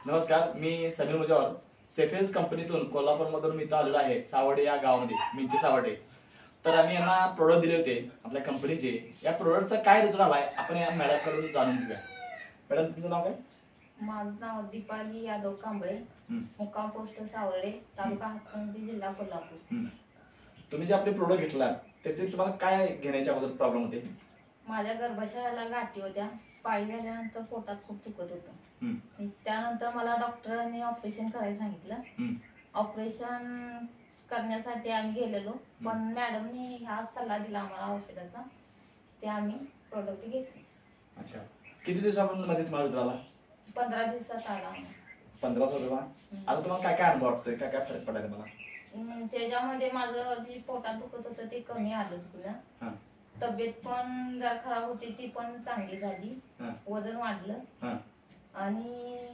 नमस्कार, मी समीर मुजावर सेफेल कंपनीतून कोल्हापूरमधून मी इथं आलेलो आहे सावडे या गावामध्ये मिंची सावडे। तर आम्ही यांना प्रोडक्ट दिले होते आपल्या कंपनीचे। या प्रोडक्टचा काय रिझल्ट आलाय आपण या मॅडमकडून जाणून घेऊया। मॅडम तुमचं नाव काय? माझं नाव दीपाली यादव कांबळे, मुक्काम पोस्ट सावडे, तालुका हातकणंगले, जिल्हा कोल्हापूर। तुम्ही जे आपले प्रोडक्ट घेतला त्याचे तुम्हाला काय घेण्याच्या अगोदर प्रॉब्लेम होते? माझ्या गर्भाशयाला गाठी होत्या, पाळी झाल्यानंतर पोटात खूप दुखत होतं। त्यानंतर मला डॉक्टरांनी ऑपरेशन करायला सांगितलं। ऑपरेशन करण्यासाठी आम्ही गेलेलो, पण मॅडमनी हा सल्ला दिला आम्हाला औषधाचा, ते आम्ही प्रोडक्ट घेतले। अच्छा, किती दिवसामध्ये तुम्हाला रिझल्ट आला? 15 दिवसात आला। 15 दिवसात? आता तुम्हाला काय काय अनुभव वाटतोय, काय काय फरक पडला तुम्हाला? त्याच्यामध्ये माझं जे पोटात दुखत होतं ते कमी आलं तुला। तब्येत पण जरा खराब होती ती पण चांगली झाली, वजन वाढलं आणि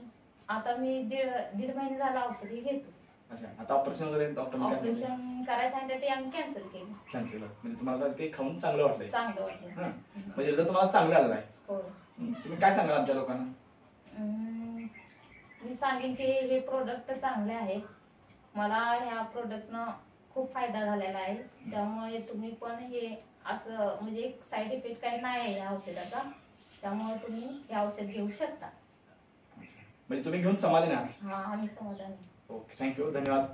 आता मी दीड महिने झाला औषधी घेतो। अच्छा, आता ऑपरेशन वगैरे डॉक्टर ऑपरेशन करायला सांगितलं ते आम्ही कॅन्सल केलं। कॅन्सल म्हणजे तुम्हाला ते खाऊन चांगलं वाटलंय? चांगलं वाटलं। म्हणजे रिझल्ट तुम्हाला चांगला आलेला आहे? हो। तुम्ही काय सांगाल आमच्या लोकांना? मी सांगेन की हे प्रोडक्ट चांगले आहे, मला ह्या प्रोडक्टनं खूप फायदा झालेला आहे। त्यामुळे तुम्ही पण हे असं म्हणजे एक साईड इफेक्ट काही नाही आहे या औषधाचा, त्यामुळे तुम्ही हे औषध घेऊ शकता। म्हणजे तुम्ही घेऊन समाधानी आहात? हा, आम्ही समाधानी। ओके, थँक्यू, धन्यवाद।